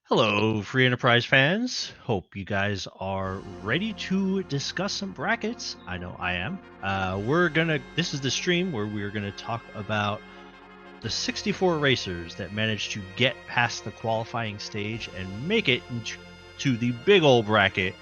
Hello, Free Enterprise fans. Hope you guys are ready to discuss some brackets. I know I am. This is the stream where we're gonna talk about the 64 racers that managed to get past the qualifying stage and make it into the big old bracket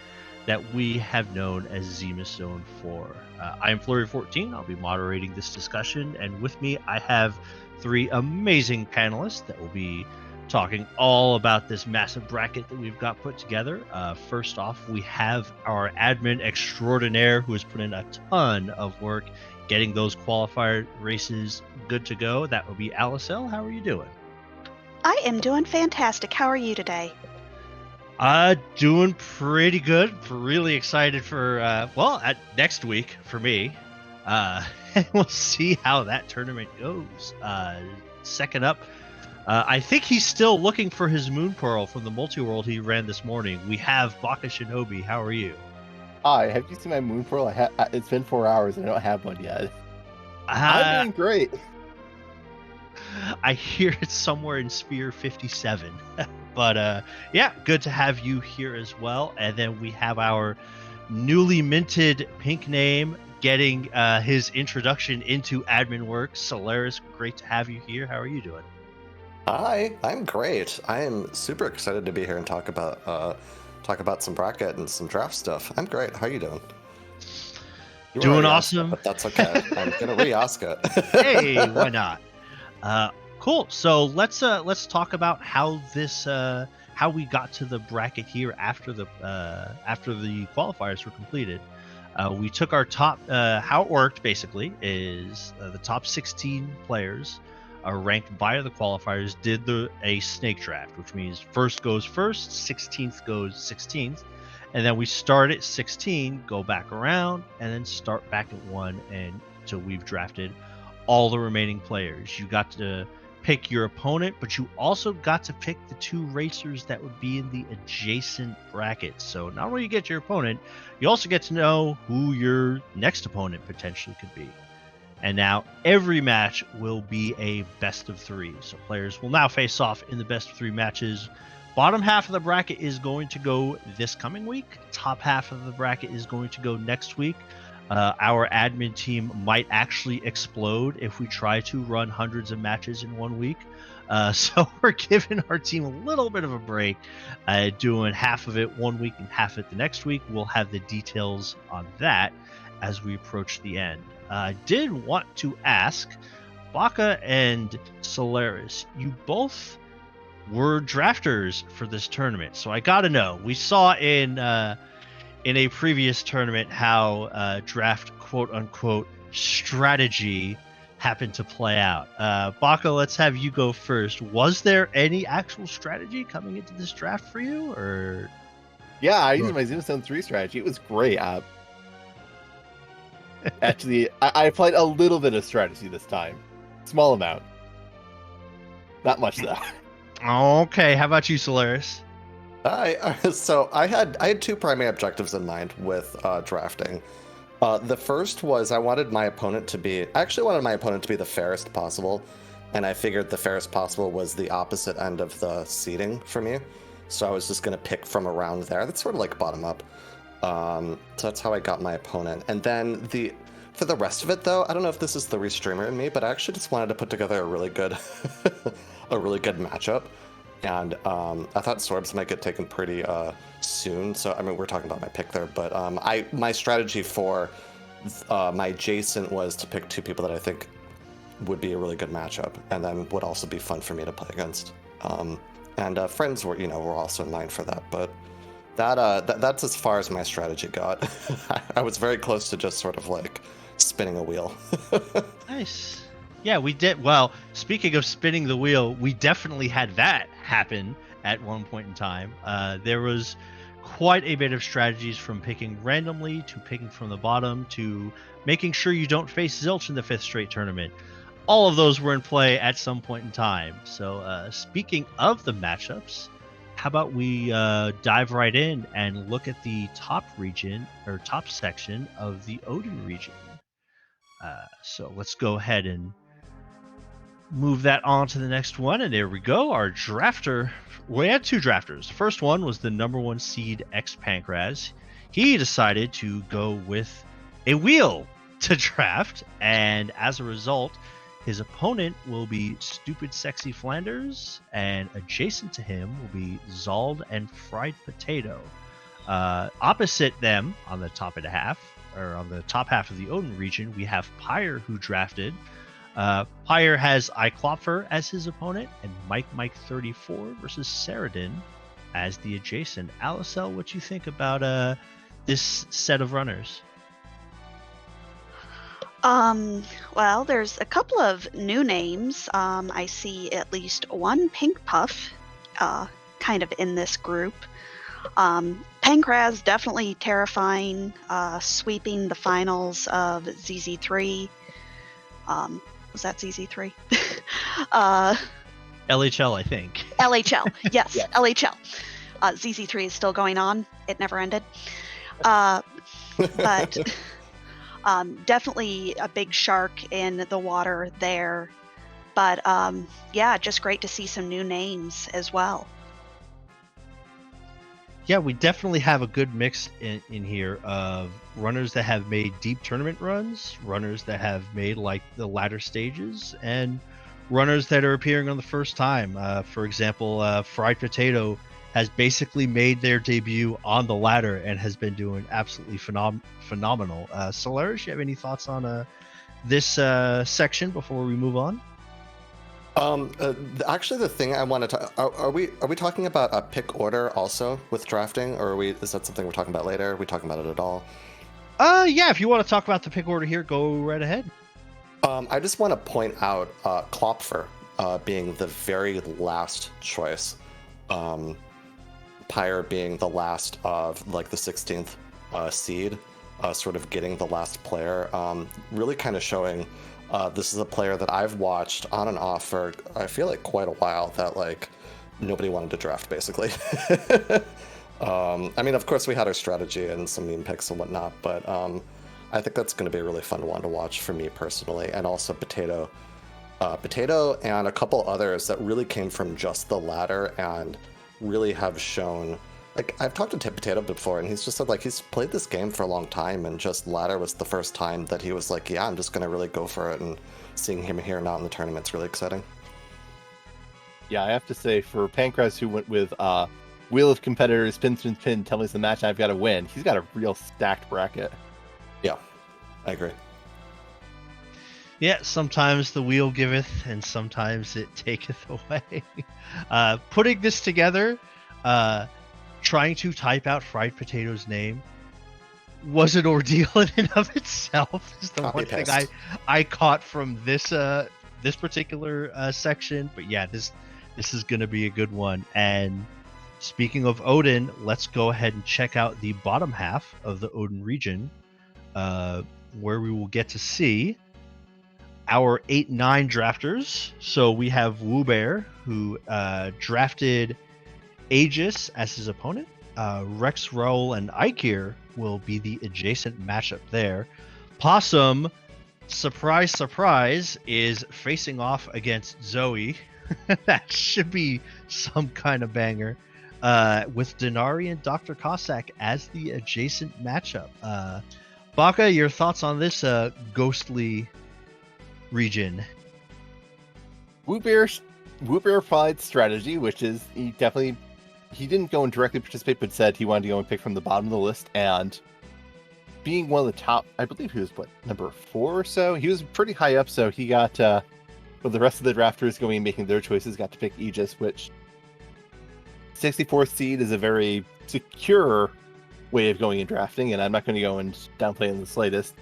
that we have known as Zemus Zone 4. I am Flurry14. I'll be moderating this discussion, and with me I have three amazing panelists that will be talking all about this massive bracket that we've got put together. First off, we have our admin extraordinaire who has put in a ton of work getting those qualifier races good to go. That would be Alicel. How are you doing? I am doing fantastic. How are you today? Doing pretty good. Really excited for next week for me. We'll see how that tournament goes. Second up, I think he's still looking for his moon pearl from the multi-world he ran this morning. We have Baka Shinobi. How are you? Hi, have you seen my moon pearl? It's been 4 hours and I don't have one yet. I'm doing great. I hear it's somewhere in Sphere 57. But yeah, good to have you here as well. And then we have our newly minted pink name getting his introduction into admin work. Solaris, great to have you here. How are you doing? Hi, I'm great. I am super excited to be here and talk about some bracket and some draft stuff. I'm great. How are you doing? You doing awesome. But that's okay. I'm gonna re-ask it. Hey, why not? Cool. So let's talk about how we got to the bracket here after the qualifiers were completed. We took our top. How it worked basically is the top 16 players are ranked by the qualifiers. Did a snake draft, which means first goes first, 16th goes 16th, and then we start at 16, go back around, and then start back at 1 until we've drafted all the remaining players. You got to pick your opponent, but you also got to pick the two racers that would be in the adjacent brackets. So not only you get your opponent, you also get to know who your next opponent potentially could be. And now every match will be a best of 3. So players will now face off in the best of 3 matches. Bottom half of the bracket is going to go this coming week. Top half of the bracket is going to go next week. Our admin team might actually explode if we try to run hundreds of matches in 1 week. So we're giving our team a little bit of a break, doing half of it 1 week and half of it the next week. We'll have the details on that as we approach the end. I did want to ask, Baka and Solaris, you both were drafters for this tournament. So I got to know, we saw in a previous tournament how draft quote-unquote strategy happened to play out. Baka, let's have you go first. Was there any actual strategy coming into this draft for you? Or yeah, I used my Zemus Zone 3 strategy. It was great. Actually, I applied a little bit of strategy this time. Small amount. Not much, though. Okay, how about you, Solaris? So I had two primary objectives in mind with drafting. The first was I wanted my opponent to be the fairest possible, and I figured the fairest possible was the opposite end of the seating for me. So I was just gonna pick from around there. That's sort of like bottom up. So that's how I got my opponent. And then for the rest of it, though, I don't know if this is the restreamer in me, but I actually just wanted to put together a really good matchup. And I thought Sorbs might get taken pretty soon. So I mean, we're talking about my pick there, but my strategy for my adjacent was to pick two people that I think would be a really good matchup, and then would also be fun for me to play against. And friends were also in mind for that, but that's as far as my strategy got. I was very close to just sort of like spinning a wheel. Nice. Yeah, we did. Well, speaking of spinning the wheel, we definitely had that happen at one point in time. There was quite a bit of strategies, from picking randomly to picking from the bottom to making sure you don't face Zilch in the 5th straight tournament. All of those were in play at some point in time. So speaking of the matchups, how about we dive right in and look at the top section of the Odin region. So let's go ahead and move that on to the next one, and there we go. Our drafter. We had 2 drafters. The first one was the number 1 seed X Pancraz. He decided to go with a wheel to draft, and as a result, his opponent will be Stupid Sexy Flanders, and adjacent to him will be Zald and Fried Potato. Opposite them on the top of the half, or on the top half of the Odin region, we have Pyre, who drafted. Pyre has Iklopfer as his opponent, and Mike 34 versus Saradin as the adjacent. Alicel, what you think about this set of runners? Well, there's a couple of new names. I see at least one Pink Puff kind of in this group. Pancraz, definitely terrifying, sweeping the finals of ZZ3. Was that ZZ3? LHL, I think. LHL, yes, Yes. LHL. ZZ3 is still going on. It never ended. But definitely a big shark in the water there. But yeah, just great to see some new names as well. Yeah, we definitely have a good mix in here of runners that have made deep tournament runs, runners that have made like the latter stages, and runners that are appearing on the first time. For example, Fried Potato has basically made their debut on the ladder and has been doing absolutely phenomenal. Solaris, you have any thoughts on this section before we move on? Actually, the thing I wanted to are we talking about a pick order also with drafting, or is that something we're talking about later? Are we talking about it at all? Yeah, if you want to talk about the pick order here, go right ahead. I just want to point out Klopfer being the very last choice. Pyre being the last of like the 16th seed, sort of getting the last player. Really kind of showing this is a player that I've watched on and off for I feel like quite a while, that like nobody wanted to draft basically. I mean, of course we had our strategy and some meme picks and whatnot, but I think that's going to be a really fun one to watch for me personally, and also Potato and a couple others that really came from just the ladder and really have shown, like I've talked to Tip Potato before and he's just said like he's played this game for a long time and just ladder was the first time that he was like, yeah, I'm just gonna really go for it, and seeing him here now in the tournament's really exciting. Yeah, I have to say, for Pancraz, who went with Wheel of Competitors, Spin, Spin, Spin, tell me the match I've got to win, he's got a real stacked bracket. Yeah, I agree. Yeah, sometimes the wheel giveth and sometimes it taketh away. Putting this together, trying to type out Fried Potato's name was an ordeal in and of itself. Is the one thing I caught from this particular section. But yeah, this is going to be a good one. And speaking of Odin, let's go ahead and check out the bottom half of the Odin region, where we will get to see our 8-9 drafters. So we have Woobear, who drafted Aegis as his opponent. Rex Roll and Ikir will be the adjacent matchup there. Possum, surprise, surprise, is facing off against Zoe. That should be some kind of banger. With Denari and Dr. Cossack as the adjacent matchup. Baka, your thoughts on this ghostly region? Woobear applied strategy, which is he didn't go and directly participate, but said he wanted to go and pick from the bottom of the list. And being one of the top, I believe he was number 4 or so. He was pretty high up, so he got with the rest of the drafters going and making their choices, got to pick Aegis, which 64th seed is a very secure way of going and drafting, and I'm not going to go and downplay it in the slightest.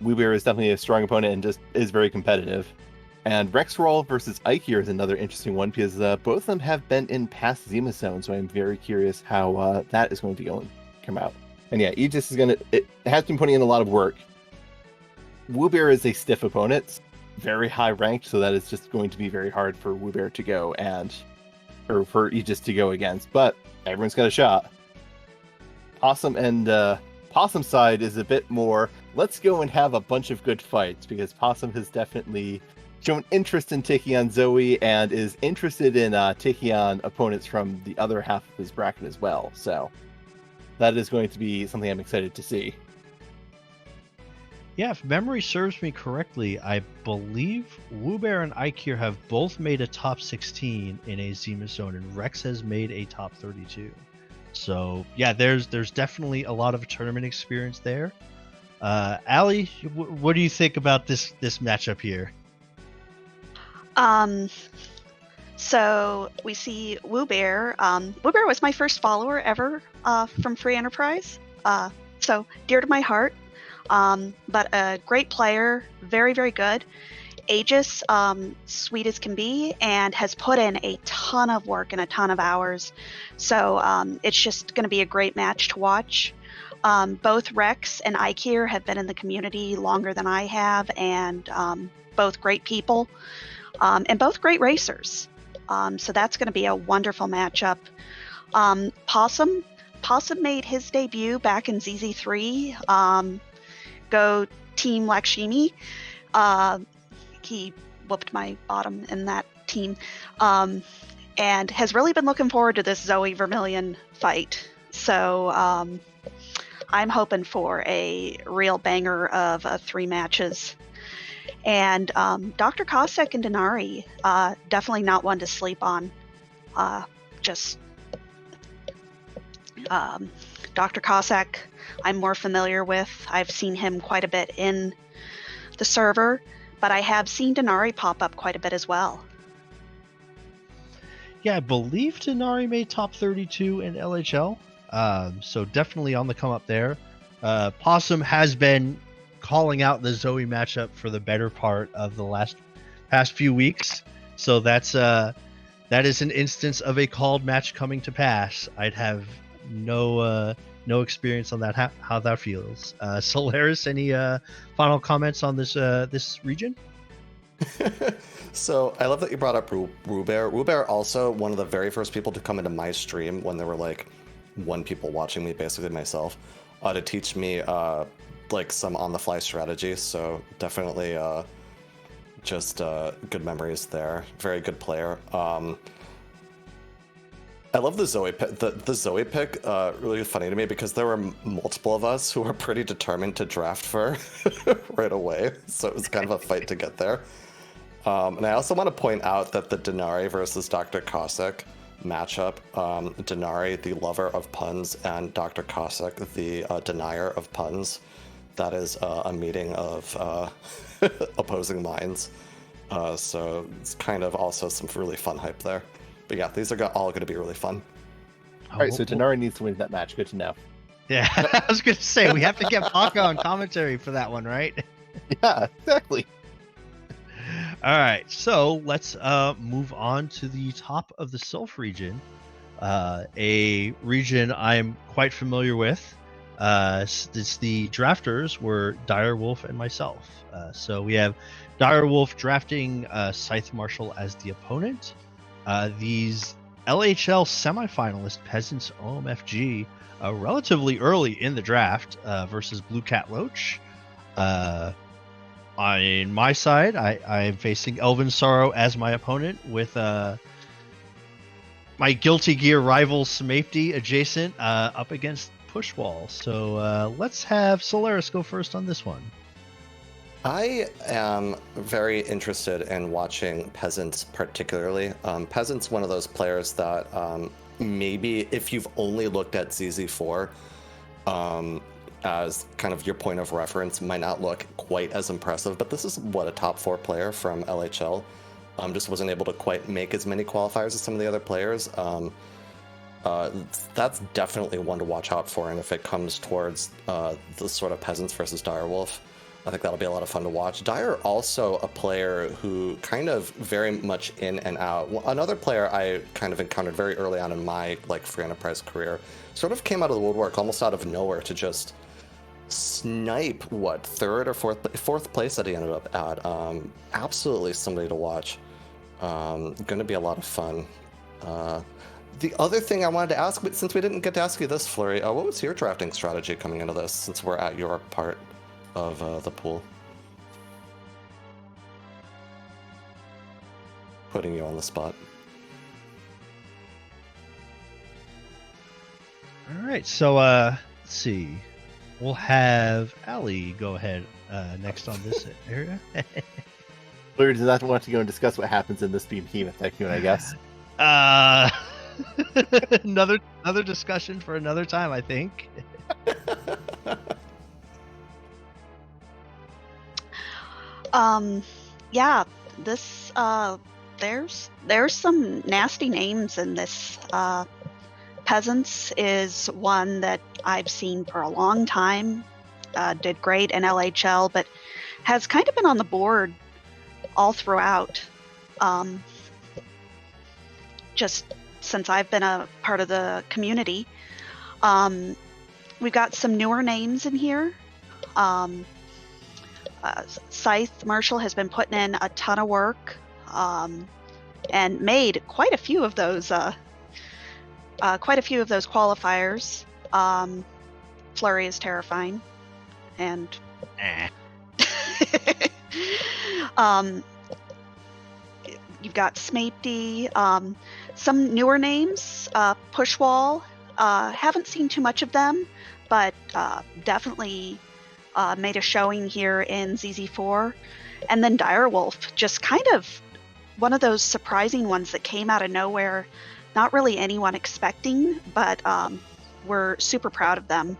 Woobear is definitely a strong opponent and just is very competitive. And Rexroll versus Ikir is another interesting one, because both of them have been in past Zemus zones, so I'm very curious how that is going to go and come out. And yeah, Aegis it has been putting in a lot of work. Woobear is a stiff opponent, very high ranked, so that is just going to be very hard for Woobear to go or for Aegis to go against, but everyone's got a shot. Possum and Possum side is a bit more, let's go and have a bunch of good fights, because Possum has definitely shown interest in taking on Zoe and is interested in taking on opponents from the other half of his bracket as well. So that is going to be something I'm excited to see. Yeah, if memory serves me correctly, I believe Woobear and Ikir have both made a top 16 in a Zemus zone, and Rex has made a top 32. So yeah, there's definitely a lot of tournament experience there. Allie, what do you think about this matchup here? So we see Woobear. Woobear was my first follower ever from Free Enterprise. So dear to my heart. But a great player, very, very good. Aegis, sweet as can be, and has put in a ton of work and a ton of hours. So it's just going to be a great match to watch. Both Rex and Ikir have been in the community longer than I have, and both great people, and both great racers. So that's going to be a wonderful matchup. Possum made his debut back in ZZ3. Go Team Lakshmi. He whooped my bottom in that team, and has really been looking forward to this Zoe Vermilion fight. So I'm hoping for a real banger of 3 matches. And Dr. Kosek and Denari, definitely not one to sleep on. Dr. Kosek, I'm more familiar with. I've seen him quite a bit in the server, but I have seen Denari pop up quite a bit as well. Yeah, I believe Denari made top 32 in LHL, so definitely on the come up there. Possum has been calling out the Zoe matchup for the better part of the past few weeks, so that is an instance of a called match coming to pass. I'd have no experience on that, how that feels. Solaris, any final comments on this region? So I love that you brought up Woobear. Woobear also one of the very first people to come into my stream when there were like 1 people watching me, basically myself, to teach me like some on-the-fly strategy. So definitely just good memories there. Very good player. I love the Zoe pick. The Zoe pick really funny to me because there were multiple of us who were pretty determined to draft for right away. So it was kind of a fight to get there. And I also want to point out that the Denari versus Dr. Kosek matchup, Denari, the lover of puns, and Dr. Kosek, the denier of puns, that is a meeting of opposing minds. So it's kind of also some really fun hype there. But yeah, these are all going to be really fun. All right, so Denari needs to win that match. Good to know. Yeah, I was going to say, we have to get Paco on commentary for that one, right? Yeah, exactly. All right, so let's move on to the top of the Sylph region, a region I'm quite familiar with. It's the drafters were Direwolf and myself. So we have Direwolf drafting Scythe Marshal as the opponent. These LHL semifinalist Peasants OMFG relatively early in the draft versus Blue Cat Loach. On my side, I am facing Elven Sorrow as my opponent with my Guilty Gear rival Smafty adjacent up against Pushwall. So let's have Solaris go first on this one. I am very interested in watching Peasants particularly. Peasants, one of those players that maybe if you've only looked at ZZ4 as kind of your point of reference, might not look quite as impressive, but this is what a top 4 player from LHL. Just wasn't able to quite make as many qualifiers as some of the other players. That's definitely one to watch out for, and if it comes towards the sort of Peasants versus Direwolf, I think that'll be a lot of fun to watch. Dire also a player who kind of very much in and out. Well, another player I kind of encountered very early on in my Free Enterprise career, sort of came out of the woodwork, almost out of nowhere, to just snipe third or fourth place that he ended up at. Absolutely somebody to watch. Going to be a lot of fun. The other thing I wanted to ask, but since we didn't get to ask you this, Flurry, what was your drafting strategy coming into this, since we're at your part of the pool? putting you on the spot. All right, so let's see. We'll have Ali go ahead next on this area. Flurry does not want to go and discuss what happens in this behemoth tycoon, I guess. Another discussion for another time, I think. Yeah, this there's some nasty names in this. Peasants is one that I've seen for a long time. Did great in LHL, but has kind of been on the board all throughout. Just since I've been a part of the community. We've got some newer names in here. Scythe Marshall has been putting in a ton of work and made quite a few of those qualifiers. Flurry is terrifying, and you've got Smapety. Some newer names, Pushwall. Haven't seen too much of them, but definitely made a showing here in ZZ4. And then Direwolf, just kind of one of those surprising ones that came out of nowhere. Not really anyone expecting, but we're super proud of them.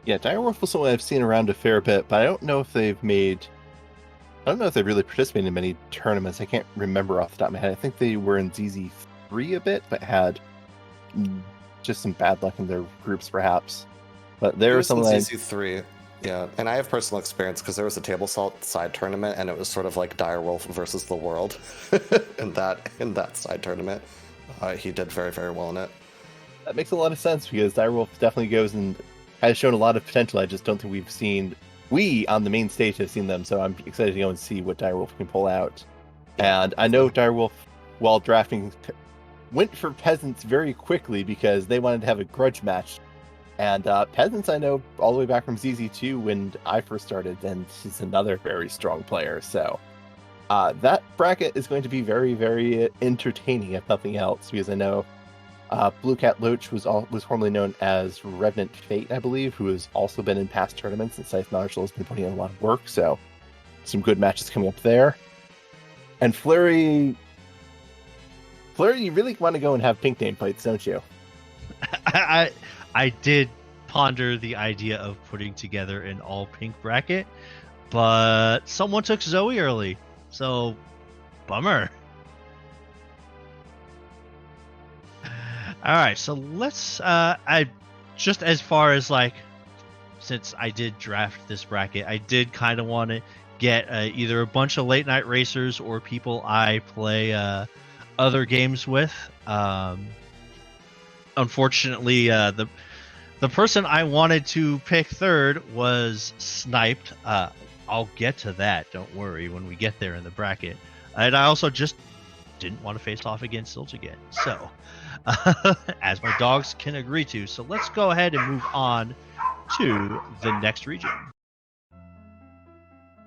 Yeah, Direwolf was someone I've seen around a fair bit, but I don't know if they've really participated in many tournaments. I can't remember off the top of my head. I think they were in ZZ3 a bit, but had just some bad luck in their groups, perhaps. But there was something ZZ3, yeah. And I have personal experience because there was a Table Salt side tournament, and it was sort of like Direwolf versus the world in that side tournament. He did very, very well in it. That makes a lot of sense because Direwolf definitely goes and has shown a lot of potential. I just don't think we on the main stage have seen them, so I'm excited to go and see what Direwolf can pull out. And I know Direwolf, while drafting, went for Peasants very quickly because they wanted to have a grudge match. And Peasants I know all the way back from ZZ2 when I first started, and he's another very strong player. So that bracket is going to be very, very entertaining, if nothing else, because I know Blue Cat Loach was formerly known as Revenant Fate, I believe, who has also been in past tournaments, and Scythe Marshall has been putting in a lot of work, so some good matches coming up there. And Flurry, you really want to go and have pink name fights, don't you? I did ponder the idea of putting together an all pink bracket, but someone took Zoe early, so bummer. All right, so let's I just as far as like, since I did draft this bracket, I did kind of want to get either a bunch of late night racers or people I play other games with. Unfortunately, the person I wanted to pick third was sniped. I'll get to that, don't worry, when we get there in the bracket. And I also just didn't want to face off against Silge again. So, as my dogs can agree to. So let's go ahead and move on to the next region.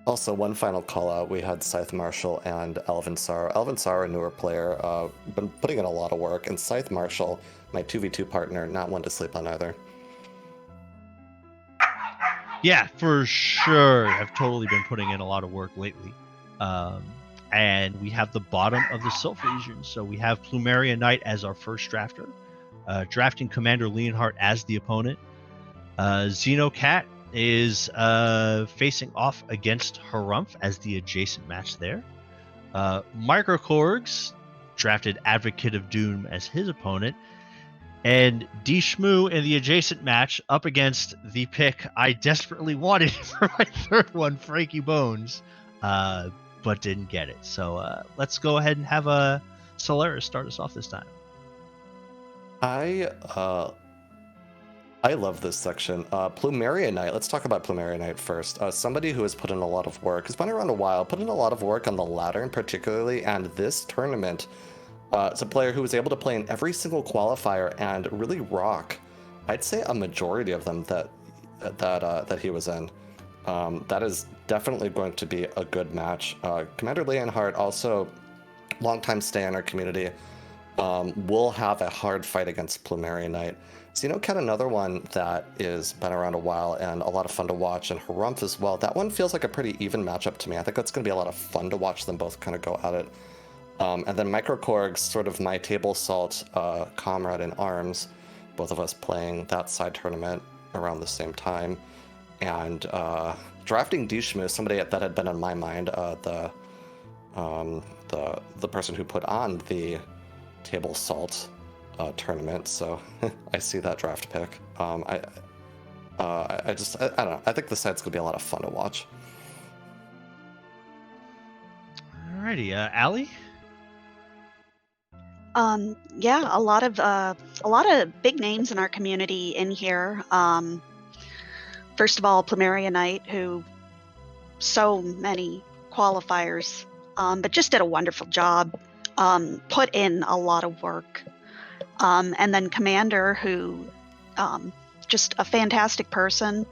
Also, one final call out, we had Scythe Marshall and Elvinsar. Elvinsar, a newer player, been putting in a lot of work, and Scythe Marshall, my 2v2 partner, not one to sleep on either. Yeah, for sure. I've totally been putting in a lot of work lately. And we have the bottom of the Sylph region. So we have Plumeria Knight as our first drafter, drafting Commander Leonhardt as the opponent. Xenocat is facing off against Harumph as the adjacent match there. Microkorgs drafted Advocate of Doom as his opponent. And D. Shmoo in the adjacent match up against the pick I desperately wanted for my third one, Frankie Bones, but didn't get it. So let's go ahead and have Solaris start us off this time. I love this section. Plumeria Knight. Let's talk about Plumeria Knight first. Somebody who has put in a lot of work, has been around a while, put in a lot of work on the Ladder particularly, and this tournament. It's a player who was able to play in every single qualifier and really rock, I'd say, a majority of them that he was in. That is definitely going to be a good match. Commander Leonhardt, also longtime stay in our community, will have a hard fight against Plumeria Knight. Xenocat, another one that is been around a while and a lot of fun to watch, and Harumph as well. That one feels like a pretty even matchup to me. I think that's going to be a lot of fun to watch them both kind of go at it. And then Microkorg's sort of my table salt comrade in arms, both of us playing that side tournament around the same time. And drafting Dishmu, somebody that had been on my mind, the person who put on the table salt tournament. So I see that draft pick. I don't know. I think the site's gonna be a lot of fun to watch. Alrighty, Allie. Yeah, a lot of big names in our community in here. First of all, Plumeria Knight, who so many qualifiers, but just did a wonderful job. Put in a lot of work. And then Commander, who just a fantastic person,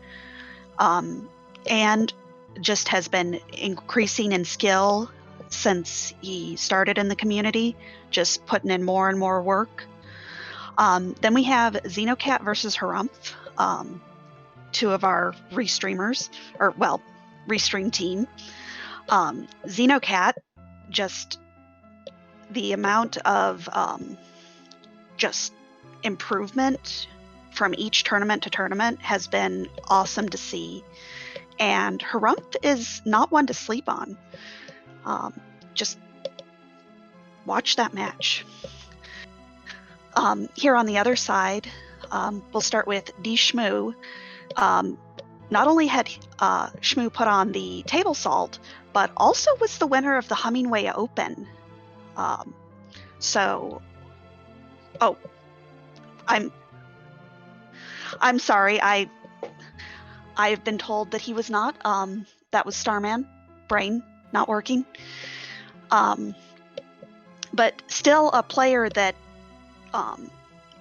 and just has been increasing in skill since he started in the community, just putting in more and more work. Then we have Xenocat versus Harumph, two of our restreamers, restream team. Xenocat, just the amount of just improvement from each tournament to tournament has been awesome to see. And Harumph is not one to sleep on. Just watch that match. Here on the other side, we'll start with D. Shmoo. Not only had Shmoo put on the table salt, but also was the winner of the Hummingway Open. I'm sorry. I've been told that he was not. That was Starman. Brain not working. But still a player that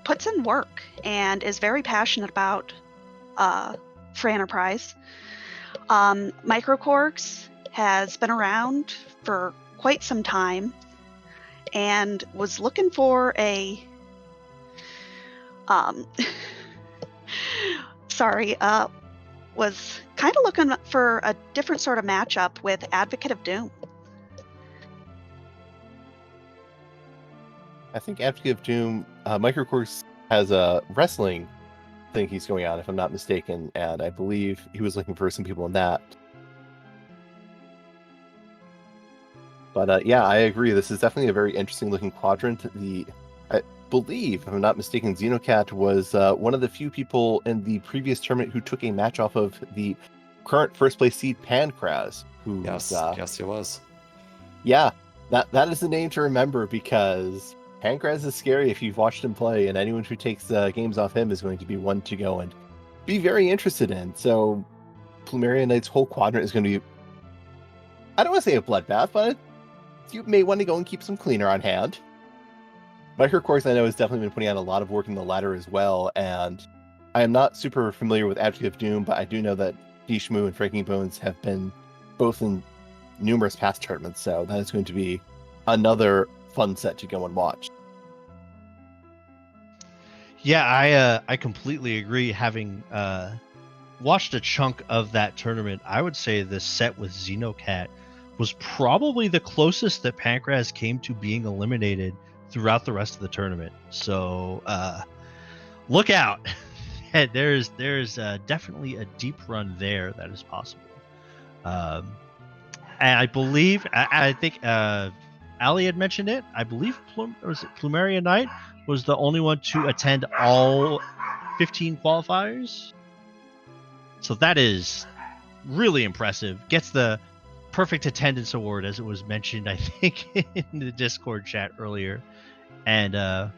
puts in work and is very passionate about Free Enterprise. Microkorgs has been around for quite some time and was looking for a was kind of looking for a different sort of matchup with Advocate of Doom. I think Advocate of Doom, Microcourse has a wrestling thing he's going on, if I'm not mistaken, and I believe he was looking for some people in that. But yeah, I agree. This is definitely a very interesting looking quadrant. I believe, if I'm not mistaken, Xenocat was one of the few people in the previous tournament who took a match off of the current first place seed Pancraz. Yes, he was. Yeah, that is the name to remember, because Pancraz is scary if you've watched him play, and anyone who takes games off him is going to be one to go and be very interested in. So Plumeria Knight's whole quadrant is going to be, I don't want to say a bloodbath, but you may want to go and keep some cleaner on hand. Microkorgs, I know, has definitely been putting out a lot of work in the ladder as well, and I am not super familiar with Advocate of Doom, but I do know that Dishmu and Franking Bones have been both in numerous past tournaments, so that is going to be another fun set to go and watch. Yeah, I completely agree. Having watched a chunk of that tournament, I would say the set with Xenocat was probably the closest that Pancraz came to being eliminated throughout the rest of the tournament. So look out. there's definitely a deep run there that is possible. And I believe, I think Ali had mentioned it. I believe Plumeria Knight was the only one to attend all 15 qualifiers. So that is really impressive. Gets the perfect attendance award, as it was mentioned, I think, in the Discord chat earlier. And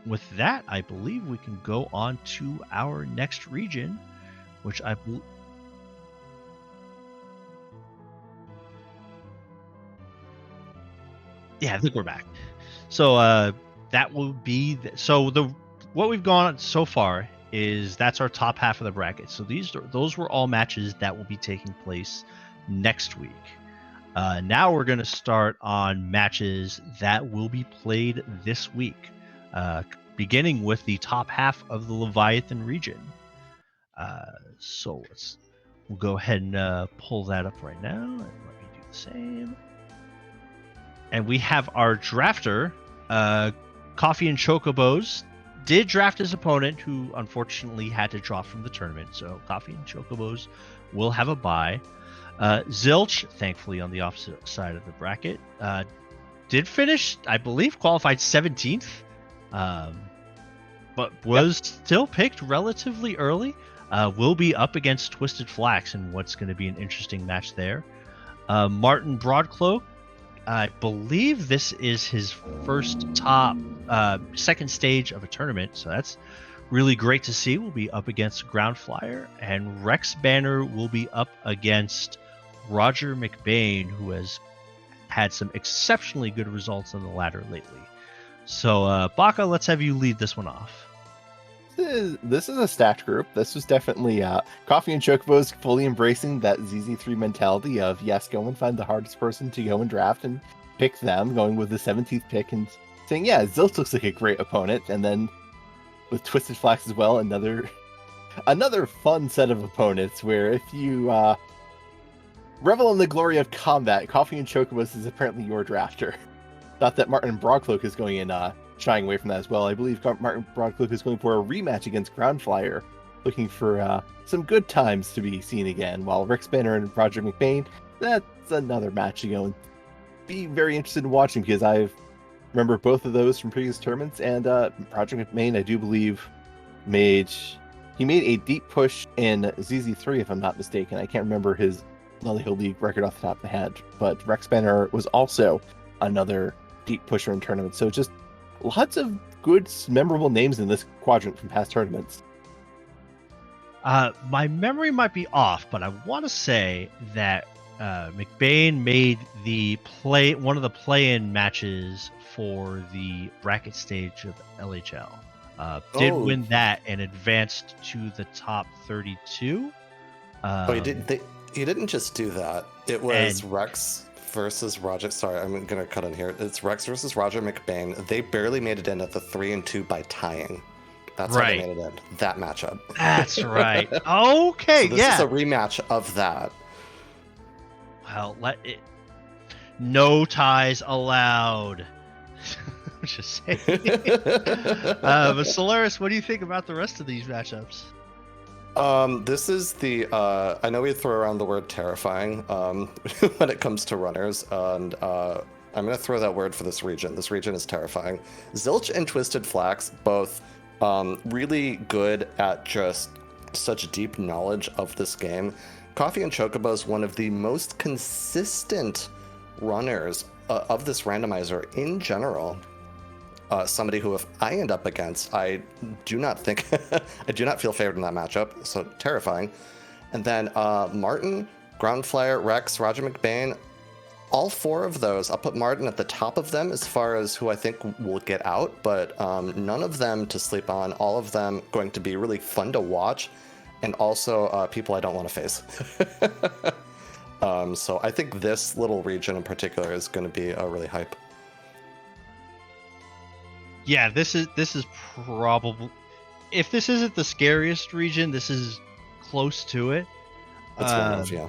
with that, I believe we can go on to our next region, which I believe... Yeah, I think we're back. So that will be... what we've gone on so far that's our top half of the bracket. So those were all matches that will be taking place next week. Now we're going to start on matches that will be played this week, beginning with the top half of the Leviathan region. So we'll go ahead and pull that up right now. And let me do the same. And we have our drafter, Coffee and Chocobos, did draft his opponent, who unfortunately had to drop from the tournament. So Coffee and Chocobos will have a bye. Zilch, thankfully on the opposite side of the bracket, did finish, I believe, qualified 17th, but was still picked relatively early. Will be up against Twisted Flax in what's going to be an interesting match there. Martin Broadcloak, I believe this is his first second stage of a tournament, so that's really great to see. Will be up against Ground Flyer, and Rex Banner will be up against Roger McBain, who has had some exceptionally good results on the ladder lately. So, Baka, let's have you lead this one off. This is a stacked group. This was definitely Coffee and Chocobos fully embracing that ZZ3 mentality of, yes, go and find the hardest person to go and draft and pick them, going with the 17th pick and saying, yeah, Zilch looks like a great opponent. And then with Twisted Flax as well, another fun set of opponents where if you revel in the glory of combat, Coffee and Chocobos is apparently your drafter. Thought that Martin Broadcloak is going in shying away from that as well. I believe Martin Broadcloak is going for a rematch against Ground Flyer, looking for some good times to be seen again, while Rex Banner and Roger McBain, that's another match to go and be very interested in watching, because I remember both of those from previous tournaments, and Roger McBain, I do believe, made a deep push in ZZ3, if I'm not mistaken. I can't remember his Lullyhill League record off the top of the head, but Rex Banner was also another deep pusher in tournaments, so just lots of good, memorable names in this quadrant from past tournaments. My memory might be off, but I want to say that McBain made one of the play-in matches for the bracket stage of LHL. Did win that and advanced to the top 32. He didn't just do that. It was Rex versus Roger. Sorry, I'm going to cut in here. It's Rex versus Roger McBain. They barely made it in at the 3-2 by tying. That's how they made it in. That matchup. That's right. Okay, so this is a rematch of that. Well, no ties allowed. Just saying. But Solaris, what do you think about the rest of these matchups? This is I know we throw around the word terrifying when it comes to runners, and I'm going to throw that word for this region. This region is terrifying. Zilch and Twisted Flax, both really good at just such deep knowledge of this game. Coffee and Chocobo is one of the most consistent runners of this randomizer in general. Somebody who, if I end up against, I do not feel favored in that matchup, so terrifying. And then Martin, Ground Flyer, Rex, Roger McBain, all four of those, I'll put Martin at the top of them as far as who I think will get out, but none of them to sleep on, all of them going to be really fun to watch, and also people I don't want to face. So I think this little region in particular is going to be really hype. Yeah, this is probably, if this isn't the scariest region, this is close to it. It's one of, yeah.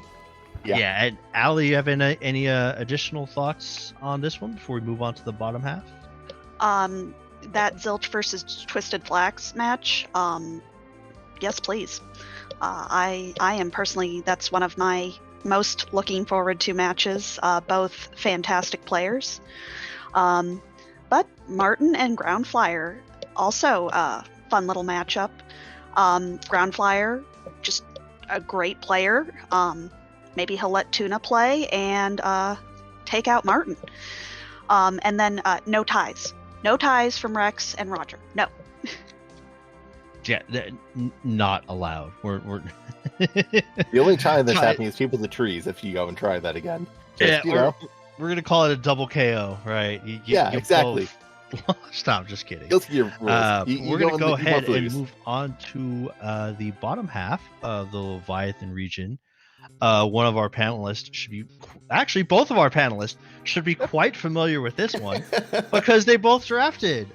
Yeah, and Ali, you have any additional thoughts on this one before we move on to the bottom half? That Zilch versus Twisted Flax match, yes, please. I am personally, that's one of my most looking forward to matches, both fantastic players. But Martin and Ground Flyer, also a fun little matchup. Ground Flyer, just a great player. Maybe he'll let Tuna play and take out Martin. And then no ties. No ties from Rex and Roger. No. Yeah, not allowed. We're The only tie that's happening is people in the trees if you go and try that again. Just, we're going to call it a double KO, right? Exactly. Stop, just kidding. Guilty Gear rules. We're going to go ahead and lose. move on to the bottom half of the Leviathan region. One of our panelists should be, actually both of our panelists should be quite familiar with this one because they both drafted.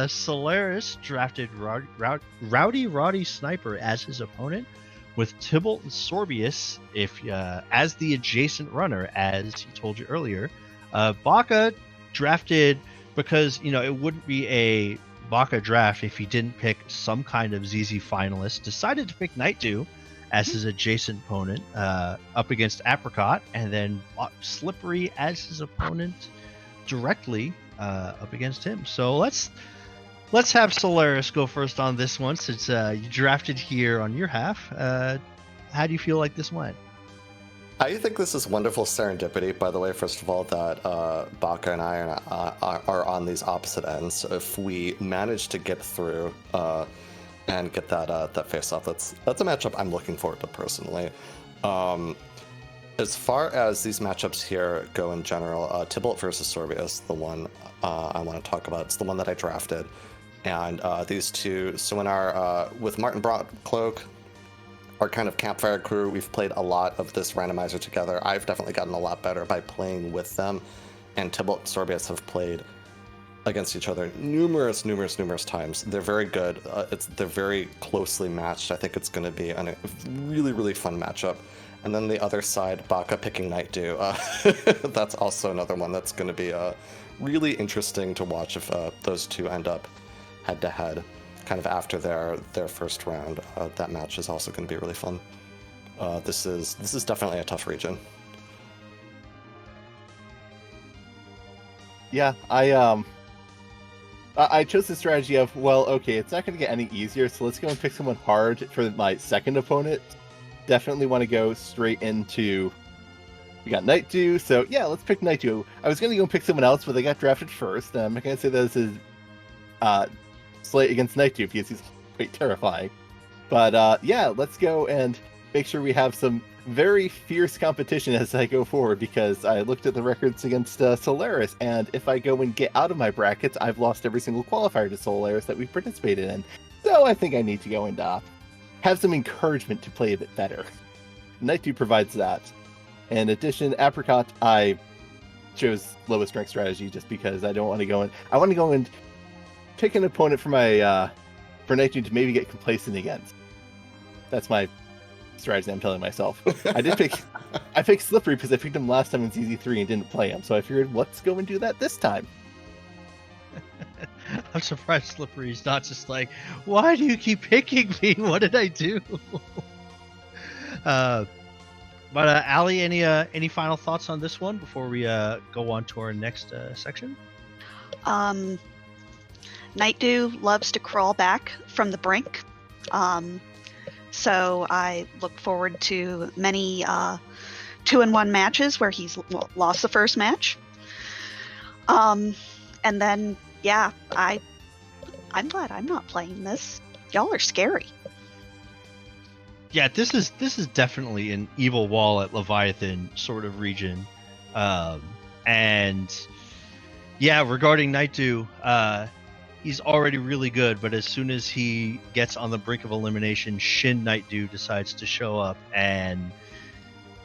Solaris drafted Rowdy Roddy Sniper as his opponent, with Tybalt and Sorbius as the adjacent runner, as he told you earlier. Baka drafted, because it wouldn't be a Baka draft if he didn't pick some kind of ZZ finalist, decided to pick Nightdew as his adjacent opponent, up against Apricot, and then Slippery as his opponent directly up against him. So let's have Solaris go first on this one, since you drafted here on your half. How do you feel like this went? I think this is wonderful serendipity, by the way, first of all, that Baka and I are on these opposite ends. So if we manage to get through and get that face-off, that's a matchup I'm looking forward to personally. As far as these matchups here go in general, Tybalt versus Sorbius, the one I want to talk about. It's the one that I drafted. And these two, so in our, with Martin Broadcloak, our kind of campfire crew, we've played a lot of this randomizer together. I've definitely gotten a lot better by playing with them, and Tybalt and Sorbius have played against each other numerous times. They're very good. They're very closely matched. I think it's going to be a really, really fun matchup. And then the other side, Baka picking Nightdew. That's also another one that's going to be really interesting to watch if those two end up head-to-head. Kind of after their first round, that match is also going to be really fun. This is definitely a tough region. Yeah, I chose the strategy of, well, okay, it's not going to get any easier, so let's go and pick someone hard for my second opponent. Definitely want to go straight into. We got Nightdew, so yeah, let's pick Nightdew. I was going to go and pick someone else, but they got drafted first. I'm not going to say this is slate against Nightdew because he's quite terrifying. But yeah, let's go and make sure we have some very fierce competition as I go forward, because I looked at the records against Solaris, and if I go and get out of my brackets, I've lost every single qualifier to Solaris that we've participated in. So I think I need to go and have some encouragement to play a bit better. Nightdew provides that. In addition, Apricot, I chose lowest strength strategy just because I don't want to go in. I want to go and pick an opponent for my for Nightdew to maybe get complacent against. That's my strategy I'm telling myself. I picked Slippery because I picked him last time in ZZ3 and didn't play him, so I figured let's go and do that this time. I'm surprised Slippery's not just like, why do you keep picking me? What did I do? But Allie, any final thoughts on this one before we go on to our next section? Nightdew loves to crawl back from the brink. So I look forward to many 2-1 matches where he's lost the first match. And then, yeah, I'm glad I'm not playing this. Y'all are scary. Yeah, this is definitely an evil wall at Leviathan sort of region. And yeah, regarding Nightdew, he's already really good, but as soon as he gets on the brink of elimination, Shin Nightdew decides to show up and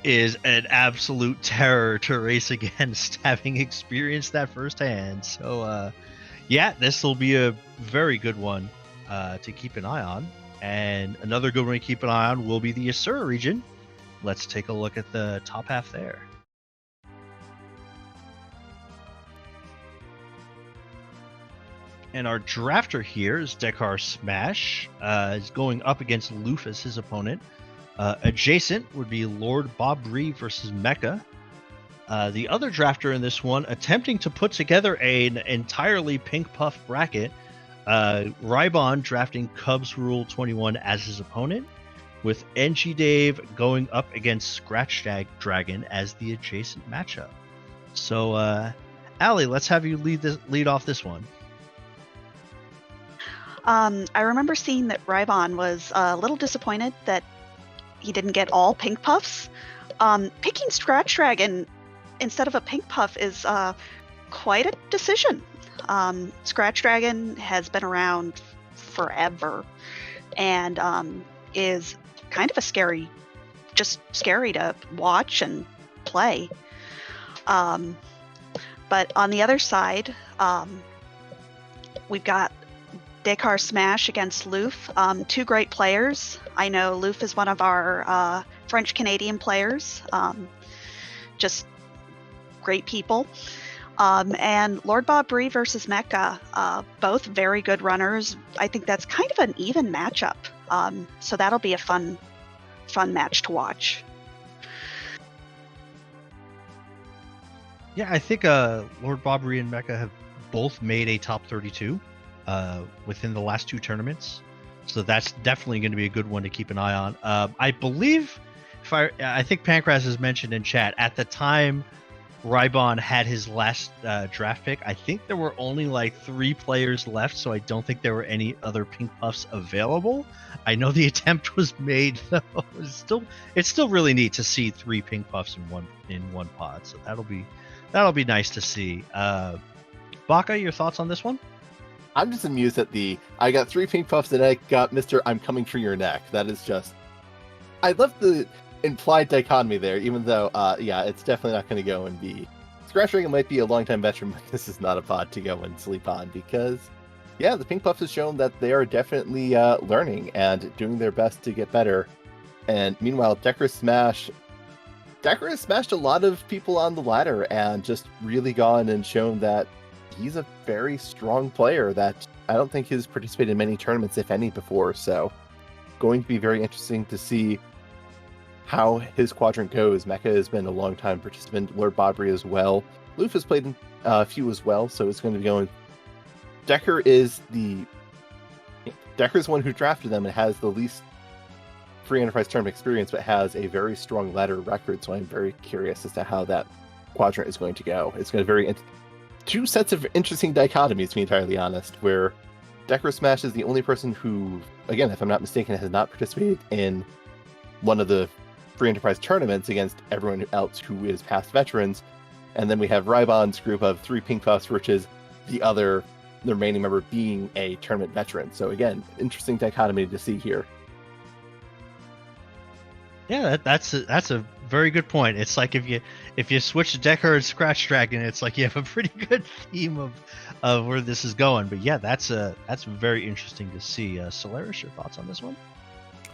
is an absolute terror to race against, having experienced that firsthand. So yeah, this will be a very good one to keep an eye on. And another good one to keep an eye on will be the Asura region. Let's take a look at the top half there. And our drafter here is Dekar Smash, is going up against Lufus, his opponent. Adjacent would be Lord Bobri versus Mecha. The other drafter in this one, attempting to put together an entirely pink puff bracket, Rybon drafting Cubs Rule 21 as his opponent, with NG Dave going up against Scratch Dragon as the adjacent matchup. So, Allie, let's have you lead off this one. I remember seeing that Rybon was a little disappointed that he didn't get all pink puffs. Picking Scratch Dragon instead of a pink puff is quite a decision. Scratch Dragon has been around forever and is kind of scary to watch and play. But on the other side, we've got Descartes Smash against Loof. Two great players. I know Loof is one of our French-Canadian players. Just great people. And Lord Bob Bree versus Mecha, both very good runners. I think that's kind of an even matchup. So that'll be a fun match to watch. Yeah, I think Lord Bobbery and Mecha have both made a top 32 within the last two tournaments, so that's definitely going to be a good one to keep an eye on. I believe, I think Pancras has mentioned in chat, at the time Rybon had his last draft pick, I think there were only like 3 players left, so I don't think there were any other Pink Puffs available. I know the attempt was made, though. It's still really neat to see 3 Pink Puffs in one pod, so that'll be nice to see. Baka, your thoughts on this one? I'm just amused at I got 3 Pink Puffs and I got Mr. I'm coming for your neck. That is just... I love the implied dichotomy there, even though, it's definitely not going to go and be... Scratch Dragon might be a longtime veteran, but this is not a pod to go and sleep on, because, the Pink Puffs have shown that they are definitely learning and doing their best to get better. And meanwhile, Decker has smashed a lot of people on the ladder and just really gone and shown that he's a very strong player that I don't think has participated in many tournaments, if any, before. So going to be very interesting to see how his quadrant goes. Mecha has been a long-time participant, Lord Bobbery as well. Loof has played a few as well, so it's going to be going... Decker is the one who drafted them and has the least Free Enterprise tournament experience, but has a very strong ladder record, so I'm very curious as to how that quadrant is going to go. It's going to two sets of interesting dichotomies, to be entirely honest, where Decker Smash is the only person who, again, if I'm not mistaken, has not participated in one of the Free Enterprise tournaments against everyone else who is past veterans, and then we have Rybon's group of 3 Pink Puffs, which is the remaining member being a tournament veteran. So again, interesting dichotomy to see here. Yeah, that's a very good point. It's like if you switch to Decker and Scratch Dragon, it's like you have a pretty good theme of where this is going. But yeah, that's very interesting to see. Solaris, your thoughts on this one?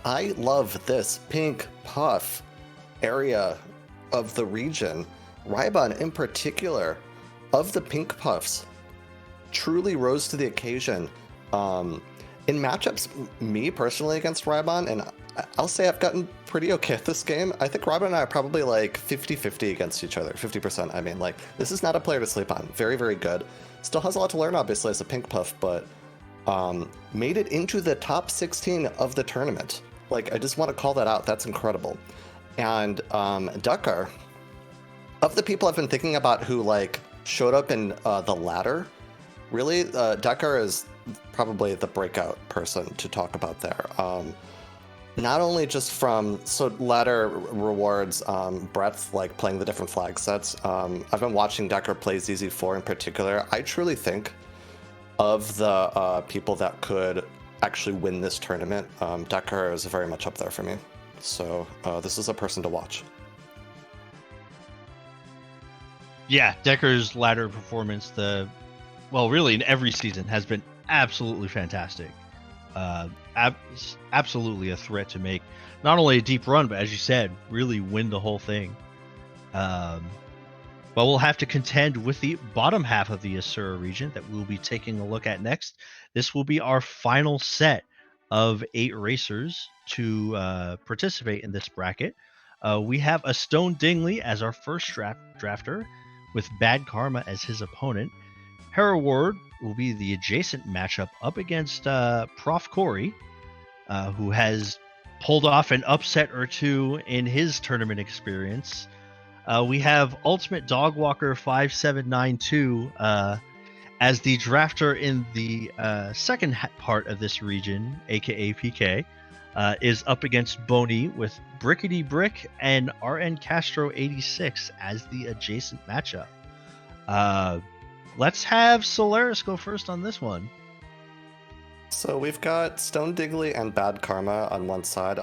I love this Pink Puff area of the region. Rybon in particular, of the Pink Puffs, truly rose to the occasion. In matchups, me personally against Rybon, and I'll say I've gotten pretty okay at this game. I think Rybon and I are probably like 50-50 against each other. 50%, I mean. Like, this is not a player to sleep on. Very, very good. Still has a lot to learn, obviously, as a Pink Puff, but made it into the top 16 of the tournament. Like, I just want to call that out. That's incredible. And Decker, of the people I've been thinking about who, like, showed up in the ladder, really, Decker is probably the breakout person to talk about there. Not only just from, ladder rewards breadth, like playing the different flag sets. I've been watching Decker play ZZ4 in particular. I truly think of the people that could actually win this tournament, Decker is very much up there for me. So this is a person to watch. Yeah, Decker's ladder performance, really in every season, has been absolutely fantastic. Absolutely a threat to make not only a deep run, but as you said, really win the whole thing. But we'll have to contend with the bottom half of the Asura region that we'll be taking a look at next. This will be our final set of 8 racers to participate in this bracket. We have a Stone Dingley as our first drafter, with Bad Karma as his opponent. Hereward will be the adjacent matchup up against Prof. Corey, who has pulled off an upset or two in his tournament experience. We have Ultimate Dogwalker 5792 as the drafter in the second part of this region, aka PK, is up against Boney with Brickety Brick and RN Castro 86 as the adjacent matchup. let's have Solaris go first on this one. So we've got Stone Diggly and Bad Karma on one side.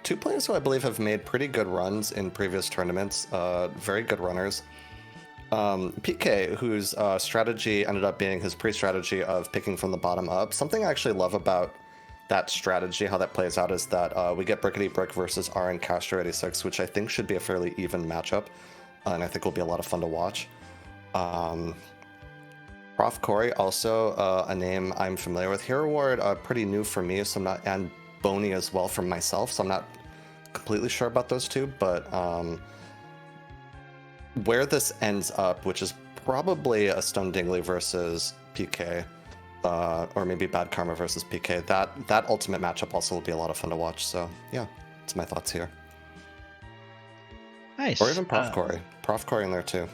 Two players who I believe have made pretty good runs in previous tournaments. Very good runners. PK, whose strategy ended up being his pre-strategy of picking from the bottom up. Something I actually love about that strategy, how that plays out, is that we get Brickety Brick versus RN Castro 86, which I think should be a fairly even matchup, and I think will be a lot of fun to watch. Prof. Corey, also a name I'm familiar with. Hero Ward, pretty new for me, so I'm not, and Boney as well from myself, so I'm not completely sure about those two, but where this ends up, which is probably a Stone Dingley versus PK, or maybe Bad Karma versus PK, that ultimate matchup also will be a lot of fun to watch, so yeah, that's my thoughts here. Nice. Or even Prof. Corey. Prof. Corey in there too.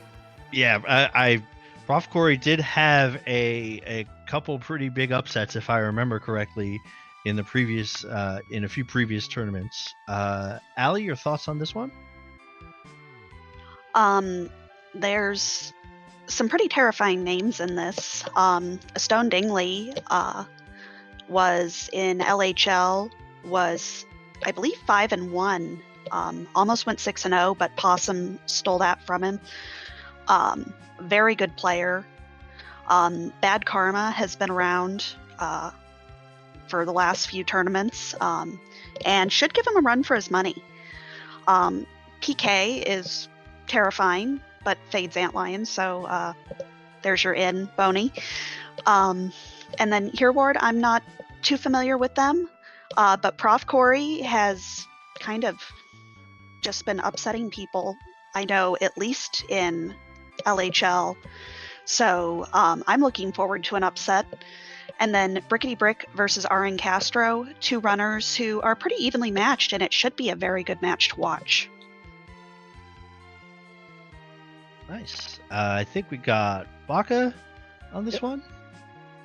Yeah, I Prof. Corey did have a couple pretty big upsets, if I remember correctly, in the previous in a few previous tournaments. Allie, your thoughts on this one? There's some pretty terrifying names in this. Stone Dingley was in LHL, was I believe 5-1. Almost went 6-0, but Possum stole that from him. Very good player. Bad Karma has been around for the last few tournaments, and should give him a run for his money. PK is terrifying, but fades Antlion, so there's your in, Boney. And then Hero Ward, I'm not too familiar with them, but Prof. Corey has kind of just been upsetting people, I know, at least in LHL. So I'm looking forward to an upset. And then Brickety Brick versus RN Castro, two runners who are pretty evenly matched, and it should be a very good match to watch. Nice. I think we got Baka on this one.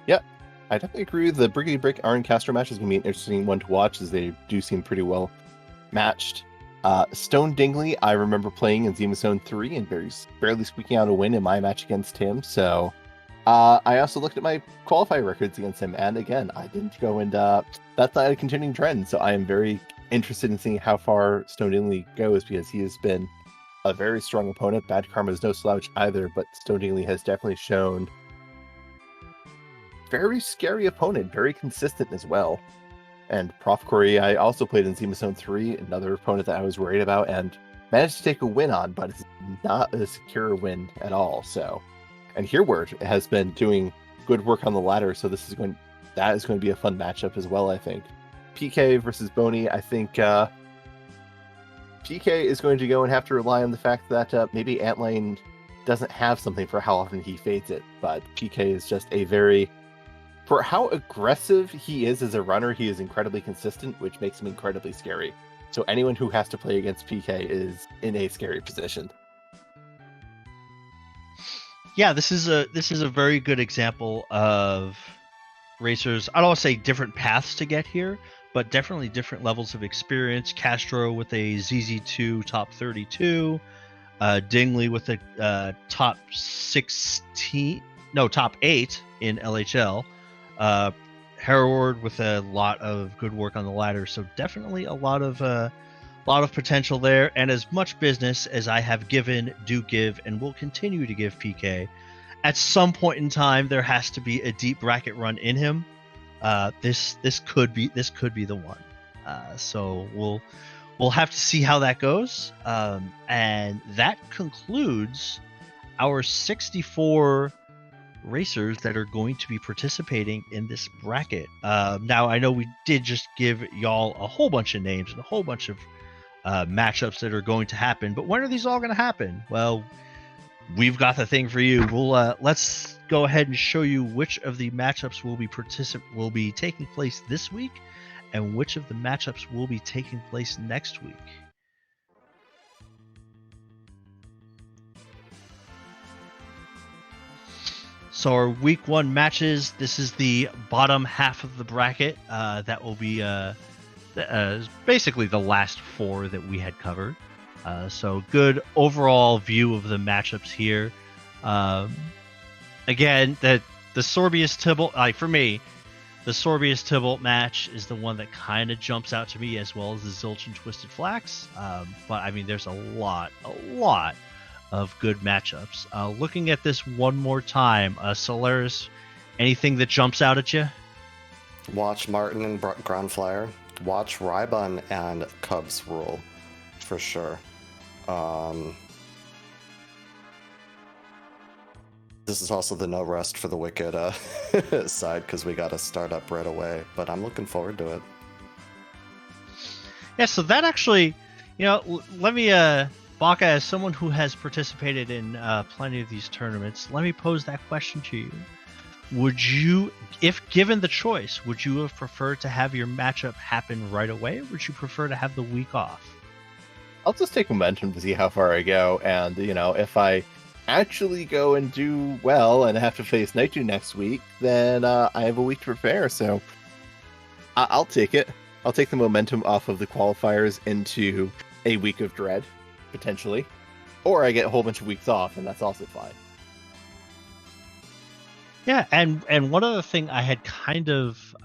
Yep. I definitely agree with the Brickety Brick RN Castro match is going to be an interesting one to watch, as they do seem pretty well matched. Stone Dingley, I remember playing in Zemus Zone 3 and barely squeaking out a win in my match against him. So I also looked at my qualifier records against him, and again, I didn't go, and that's not a continuing trend. So I am very interested in seeing how far Stone Dingley goes, because he has been a very strong opponent. Bad Karma is no slouch either, but Stone Dingley has definitely shown very scary opponent, very consistent as well. And Prof. Corey, I also played in Zemus Zone 3, another opponent that I was worried about, and managed to take a win on, but it's not a secure win at all. So, and Hereward has been doing good work on the ladder, so that is going to be a fun matchup as well, I think. PK versus Boney, I think PK is going to go and have to rely on the fact that maybe Antlion doesn't have something for how often he fades it, but PK is just for how aggressive he is as a runner, he is incredibly consistent, which makes him incredibly scary. So anyone who has to play against PK is in a scary position. Yeah, this is a very good example of racers. I don't want to say different paths to get here, but definitely different levels of experience. Castro with a ZZ2 top 32, Dingley with a top 8 in LHL. Hereward with a lot of good work on the ladder, so definitely a lot of potential there, and as much business as I have given, do give, and will continue to give PK. At some point in time, there has to be a deep bracket run in him. This could be the one. So we'll have to see how that goes. And that concludes our 64 racers that are going to be participating in this bracket. Now, I know we did just give y'all a whole bunch of names and a whole bunch of matchups that are going to happen, but when are these all going to happen? Well, we've got the thing for you. We'll let's go ahead and show you which of the matchups will be taking place this week, and which of the matchups will be taking place next week. So our week 1 matches, this is the bottom half of the bracket. That will be basically the last 4 that we had covered. So good overall view of the matchups here. again, the Sorbius Tybalt, like for me, the Sorbius Tybalt match is the one that kind of jumps out to me, as well as the Zilch and Twisted Flax. But I mean, there's a lot of good matchups. Looking at this one more time, Solaris, anything that jumps out at you? Watch Martin and Ground Flyer. Watch Rybun and Cubs rule, for sure. This is also the no rest for the Wicked side, because we got to start up right away. But I'm looking forward to it. Yeah, so that actually, let me, Baka, as someone who has participated in plenty of these tournaments, let me pose that question to you. Would you, if given the choice, would you have preferred to have your matchup happen right away, or would you prefer to have the week off? I'll just take momentum to see how far I go, and if I actually go and do well and have to face Naitu next week, then I have a week to prepare. So I'll take it. I'll take the momentum off of the qualifiers into a week of dread, potentially, or I get a whole bunch of weeks off, and that's also fine. Yeah, and one other thing I had kind of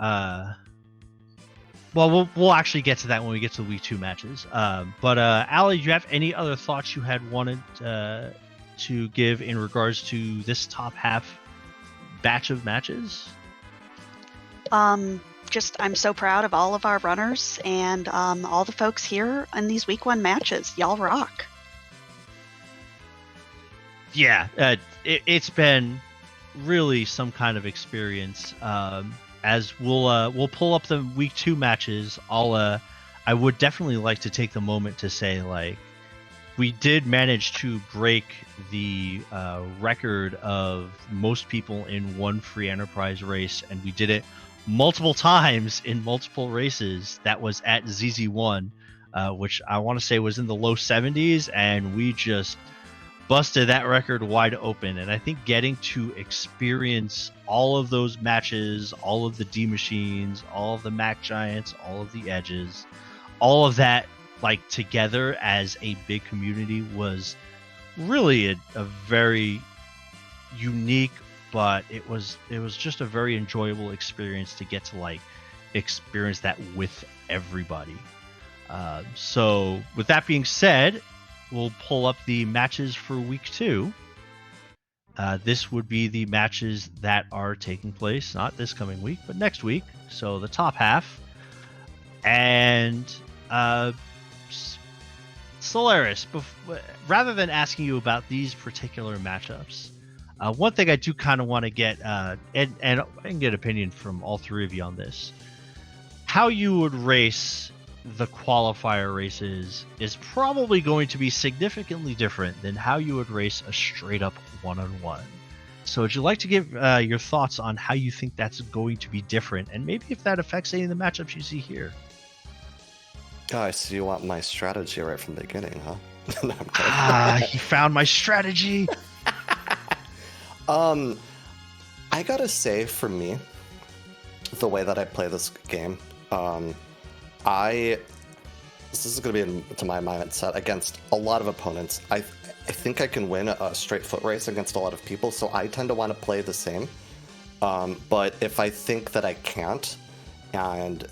well, we'll actually get to that when we get to the week 2 matches. But Allie, do you have any other thoughts you had wanted to give in regards to this top half batch of matches? Just I'm so proud of all of our runners and all the folks here in these week 1 matches. Y'all rock. Yeah, it's been really some kind of experience. As we'll pull up the week 2 matches, I would definitely like to take the moment to say, like, we did manage to break the record of most people in one free enterprise race, and we did it multiple times in multiple races. That was at ZZ1, which I want to say was in the low 70s, and we just busted that record wide open. And I think getting to experience all of those matches, all of the D machines, all of the Mac Giants, all of the Edges, all of that, like, together as a big community was really a very unique, but it was just a very enjoyable experience to get to, like, experience that with everybody. So with that being said, we'll pull up the matches for week 2. This would be the matches that are taking place, not this coming week, but next week. So the top half. And Solaris, rather than asking you about these particular matchups, one thing I do kind of want to get, and I can get opinion from all three of you on this, how you would race the qualifier races is probably going to be significantly different than how you would race a straight up one-on-one. So would you like to give your thoughts on how you think that's going to be different, and maybe if that affects any of the matchups you see here? Oh, so you want my strategy right from the beginning, huh? You found my strategy. I gotta say, for me, the way that I play this game, this is going to be into my mindset against a lot of opponents. I think I can win a straight foot race against a lot of people, so I tend to want to play the same. But if I think that I can't, and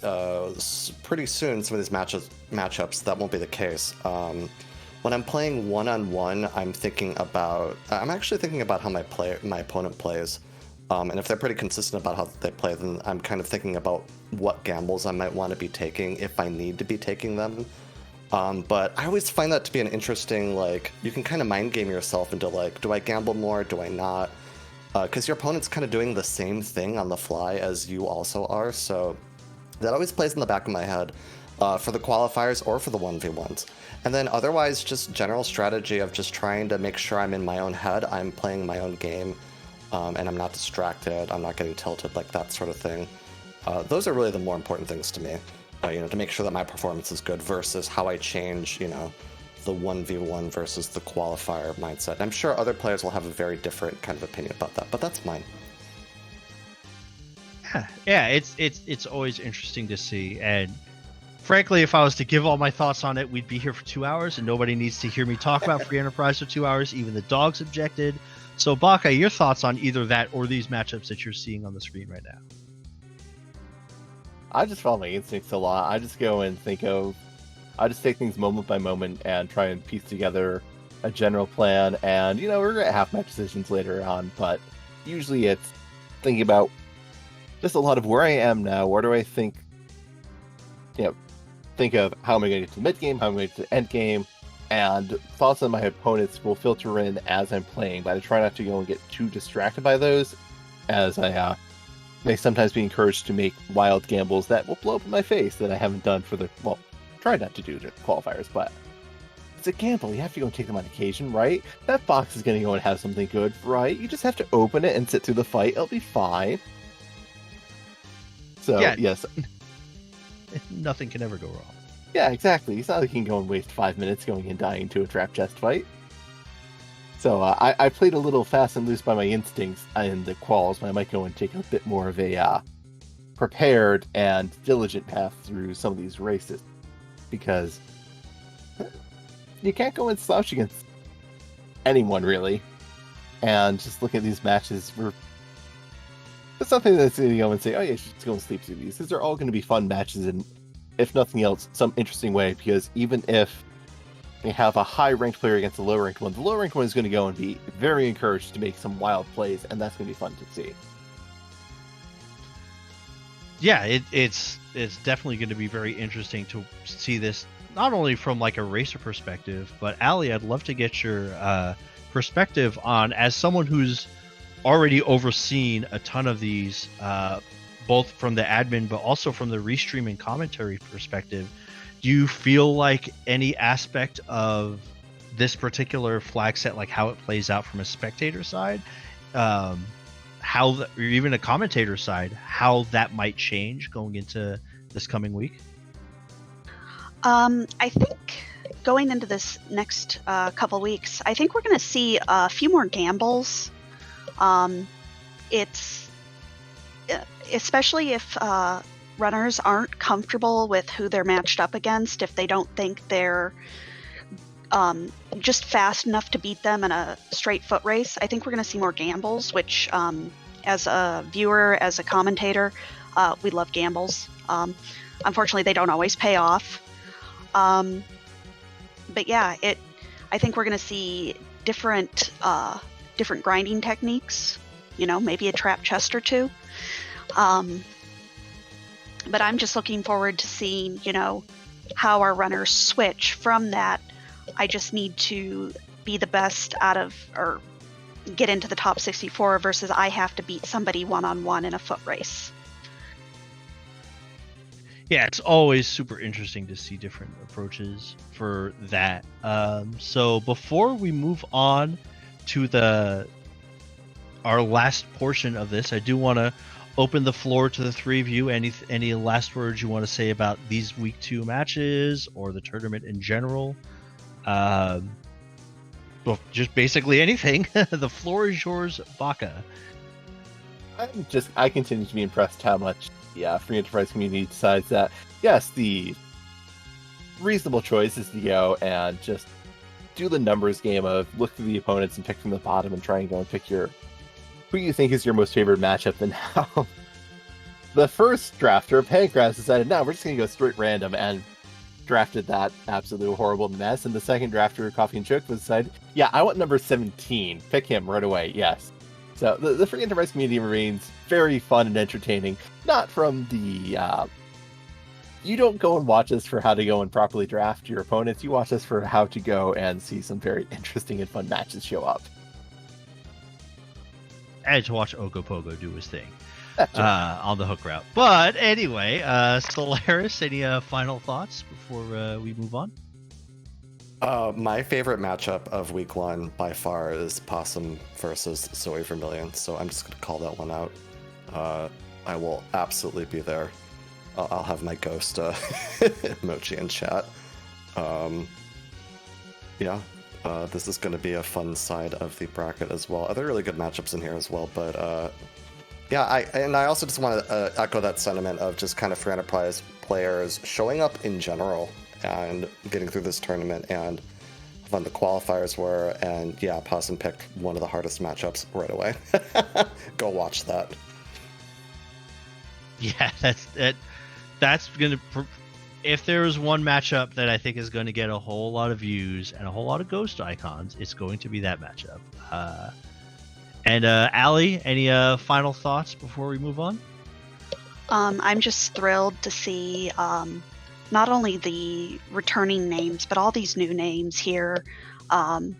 pretty soon some of these matchups that won't be the case. When I'm playing one-on-one, I'm actually thinking about how my opponent plays. And if they're pretty consistent about how they play, then I'm kind of thinking about what gambles I might want to be taking if I need to be taking them. But I always find that to be an interesting, like, you can kind of mind game yourself into, like, do I gamble more? Do I not? Because your opponent's kind of doing the same thing on the fly as you also are. So that always plays in the back of my head for the qualifiers or for the 1v1s. And then otherwise, just general strategy of just trying to make sure I'm in my own head, I'm playing my own game. And I'm not distracted, I'm not getting tilted, like that sort of thing. Those are really the more important things to me, to make sure that my performance is good versus how I change, the 1v1 versus the qualifier mindset. And I'm sure other players will have a very different kind of opinion about that, but that's mine. Yeah, it's always interesting to see. And frankly, if I was to give all my thoughts on it, we'd be here for 2 hours, and nobody needs to hear me talk about Free Enterprise for 2 hours. Even the dogs objected. So, Baka, your thoughts on either that or these matchups that you're seeing on the screen right now? I just follow my instincts a lot. I just go and I just take things moment by moment and try and piece together a general plan. And, we're going to have my decisions later on, but usually it's thinking about just a lot of where I am now. Where do I think of how am I going to get to the mid game, how am I going to get to the end game, and thoughts on my opponents will filter in as I'm playing, but I try not to go and get too distracted by those, as I may sometimes be encouraged to make wild gambles that will blow up in my face that I haven't done try not to do the qualifiers, but it's a gamble. You have to go and take them on occasion, right? That box is going to go and have something good, right? You just have to open it and sit through the fight. It'll be fine. So, Yeah. yes. Nothing can ever go wrong. Yeah, exactly. It's not like you can go and waste 5 minutes going and dying to a trap chest fight. So I played a little fast and loose by my instincts in the quals, but I might go and take a bit more of a prepared and diligent path through some of these races. Because you can't go and slouch against anyone, really. And just look at these matches. It's something that's going to go and say, oh yeah, you should go and sleep through these. These are all going to be fun matches and, if nothing else, some interesting way, because even if they have a high-ranked player against a low-ranked one, the low-ranked one is going to go and be very encouraged to make some wild plays, and that's going to be fun to see. Yeah, it's definitely going to be very interesting to see this, not only from like a racer perspective, but Ali, I'd love to get your perspective on, as someone who's already overseen a ton of these, both from the admin but also from the restream and commentary perspective. Do you feel like any aspect of this particular flag set, like how it plays out from a spectator side, or even a commentator side, how that might change going into this coming week? I think going into this next couple weeks, I think we're going to see a few more gambles. It's especially if runners aren't comfortable with who they're matched up against, if they don't think they're just fast enough to beat them in a straight foot race. I think we're going to see more gambles, which as a viewer, as a commentator, we love gambles. Unfortunately, they don't always pay off. But yeah, I think we're going to see different grinding techniques, maybe a trap chest or two. But I'm just looking forward to seeing, how our runners switch from that. I just need to be the best or get into the top 64 versus I have to beat somebody one-on-one in a foot race. Yeah, it's always super interesting to see different approaches for that. So before we move on to our last portion of this, I do want to open the floor to the three of you. Any last words you want to say about these week 2 matches or the tournament in general? Well, just basically anything. The floor is yours, Baka. I continue to be impressed how much the free enterprise community decides that, yes, the reasonable choice is to go and just do the numbers game of look through the opponents and pick from the bottom and try and go and pick who you think is your most favorite matchup. And now the first drafter, Pancras, decided, no, we're just going to go straight random, and drafted that absolutely horrible mess. And the second drafter, Coffee and Choke, decided, yeah, I want number 17. Pick him right away, yes. So the free enterprise community remains very fun and entertaining. Not from the... you don't go and watch us for how to go and properly draft your opponents. You watch us for how to go and see some very interesting and fun matches show up. And to watch Ogopogo do his thing on the hook route. But anyway, Solaris, any final thoughts before we move on? My favorite matchup of week 1 by far is Possum versus Zoe Vermilion, so I'm just going to call that one out. I will absolutely be there. I'll have my ghost emoji in chat. This is going to be a fun side of the bracket as well. Other really good matchups in here as well, but I also just want to echo that sentiment of just kind of free enterprise players showing up in general and getting through this tournament and fun the qualifiers were, and yeah, Possum picked one of the hardest matchups right away. Go watch that. Yeah, that's gonna. If there is one matchup that I think is going to get a whole lot of views and a whole lot of ghost icons, it's going to be that matchup. And Allie, any final thoughts before we move on? I'm just thrilled to see not only the returning names, but all these new names here in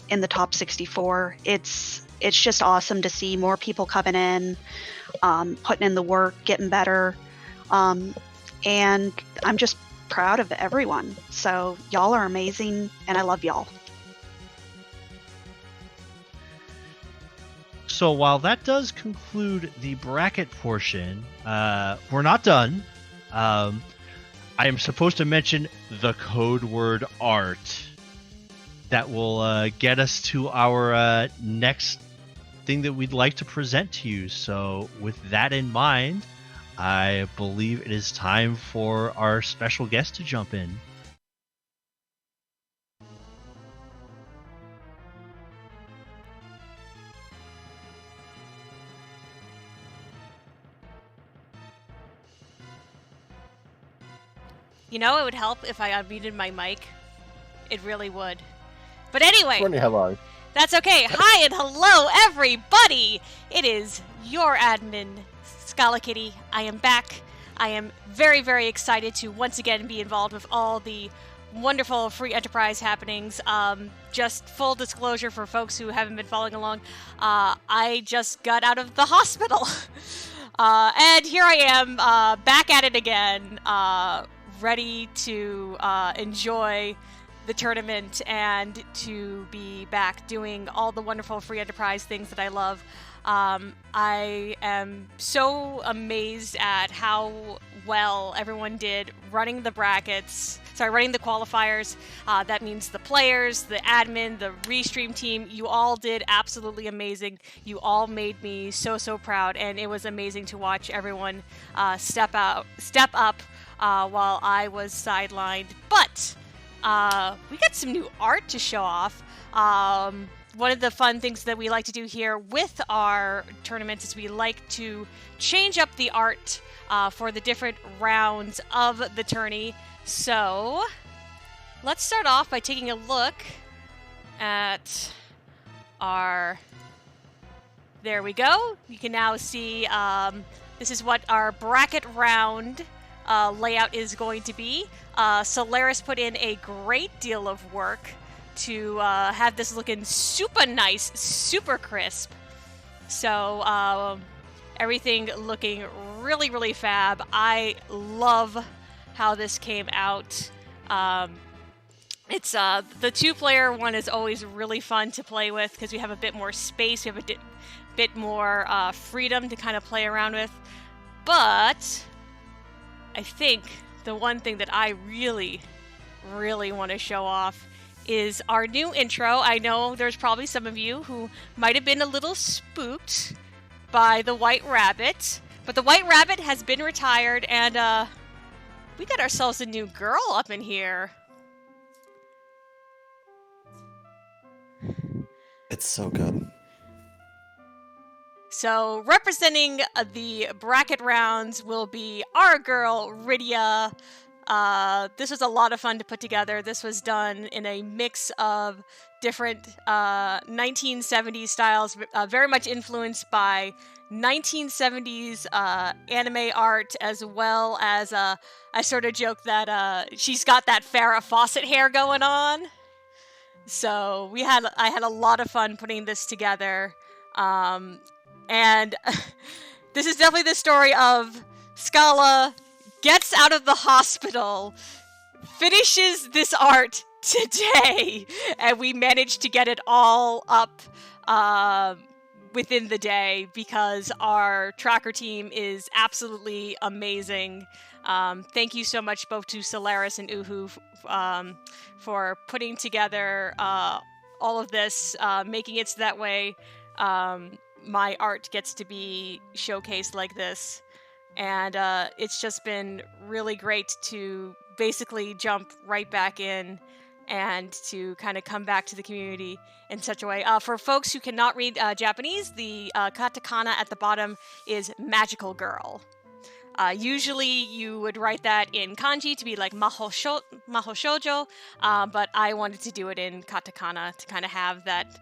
the top 64. It's just awesome to see more people coming in, putting in the work, getting better. And I'm just proud of everyone. So y'all are amazing, and I love y'all. So while that does conclude the bracket portion, we're not done. I am supposed to mention the code word art that will get us to our next thing that we'd like to present to you. So with that in mind, I believe it is time for our special guest to jump in. You know, it would help if I unmuted my mic. It really would. But anyway, Hello. that's okay. Hi and hello, everybody. It is your admin, Scala Kitty. I am back. I am very, very excited to once again be involved with all the wonderful free enterprise happenings. Just full disclosure for folks who haven't been following along, I just got out of the hospital. And here I am, back at it again, ready to enjoy the tournament and to be back doing all the wonderful free enterprise things that I love. I am so amazed at how well everyone did running the qualifiers. That means the players, the admin, the restream team, you all did absolutely amazing. You all made me so, so proud, and it was amazing to watch everyone step up while I was sidelined. But we got some new art to show off. One of the fun things that we like to do here with our tournaments is we like to change up the art for the different rounds of the tourney. So let's start off by taking a look at our... There we go. You can now see this is what our bracket round layout is going to be. Solaris put in a great deal of work to have this looking super nice, super crisp. So everything looking really, really fab. I love how this came out. It's the two-player one is always really fun to play with because we have a bit more space, we have a bit more freedom to kind of play around with. But I think the one thing that I really, really want to show off is our new intro. I know there's probably some of you who might have been a little spooked by the White Rabbit, but the White Rabbit has been retired, and we got ourselves a new girl up in here. It's so good. So representing the bracket rounds will be our girl, Rydia. This was a lot of fun to put together. This was done in a mix of different 1970s styles, very much influenced by 1970s anime art, as well as I sort of joke that she's got that Farrah Fawcett hair going on. So I had a lot of fun putting this together. And this is definitely the story of Scala gets out of the hospital, finishes this art today, and we managed to get it all up within the day because our tracker team is absolutely amazing. Thank you so much both to Solaris and Uhu for putting together all of this, making it so that way my art gets to be showcased like this. And it's just been really great to basically jump right back in and to kind of come back to the community in such a way. For folks who cannot read Japanese, the katakana at the bottom is magical girl. Usually you would write that in kanji to be like maho shoujo, but I wanted to do it in katakana to kind of have that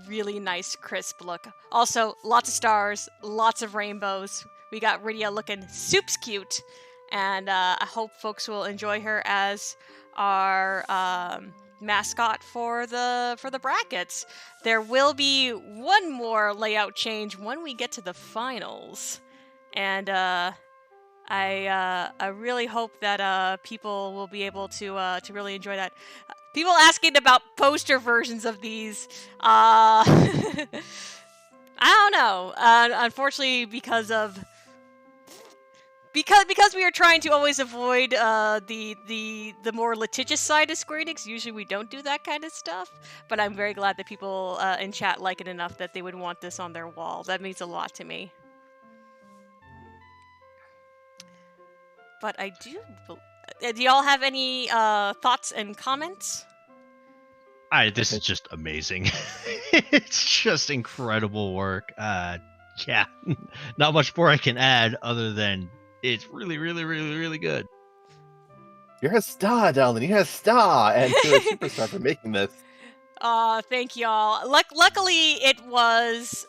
really nice crisp look. Also, lots of stars, lots of rainbows. We got Rydia looking soups cute, and I hope folks will enjoy her as our mascot for the brackets. There will be one more layout change when we get to the finals, and I really hope that people will be able to really enjoy that. People asking about poster versions of these. I don't know. Unfortunately, because we are trying to always avoid the more litigious side of Square Enix. Usually we don't do that kind of stuff. But I'm very glad that people in chat like it enough that they would want this on their wall. That means a lot to me. But I do. Do y'all have any thoughts and comments? This is just amazing. It's just incredible work. Yeah, not much more I can add other than it's really, really, really, really good. You're a star, darling. You're a star, and you're a superstar for making this. Thank y'all. Luckily, it was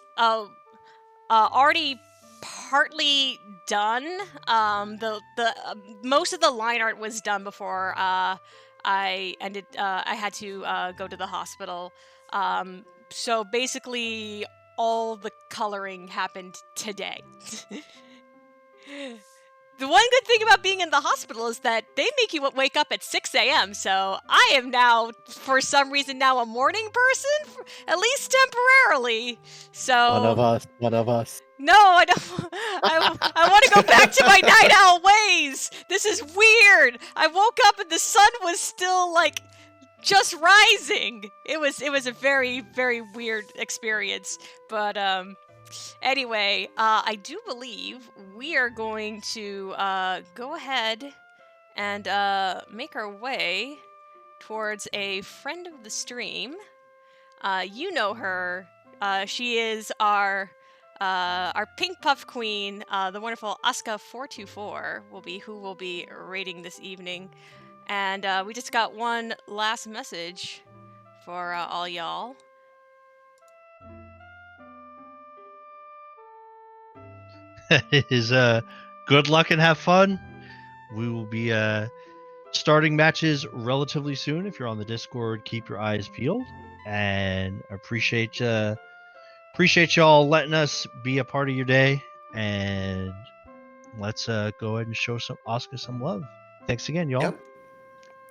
already partly done. The most of the line art was done before I had to go to the hospital. So basically, all the coloring happened today. The one good thing about being in the hospital is that they make you wake up at 6 a.m. So I am now, for some reason, now a morning person, at least temporarily. So One of us. No, I don't. I want to go back to my night owl ways. This is weird. I woke up and the sun was still like just rising. It was a very, very weird experience. But anyway, I do believe we are going to go ahead and make our way towards a friend of the stream. You know her. She is our Pink Puff Queen, the wonderful FF4FE who will be raiding this evening. And we just got one last message for all y'all. It is good luck and have fun. We will be starting matches relatively soon. If you're on the Discord, keep your eyes peeled. And appreciate y'all letting us be a part of your day. And let's go ahead and show Oscar some love. Thanks again, y'all. Yep.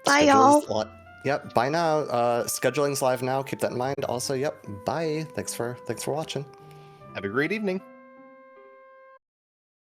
Bye, y'all. Yep. Bye now. Scheduling's live now. Keep that in mind. Also, yep. Bye. Thanks for watching. Have a great evening.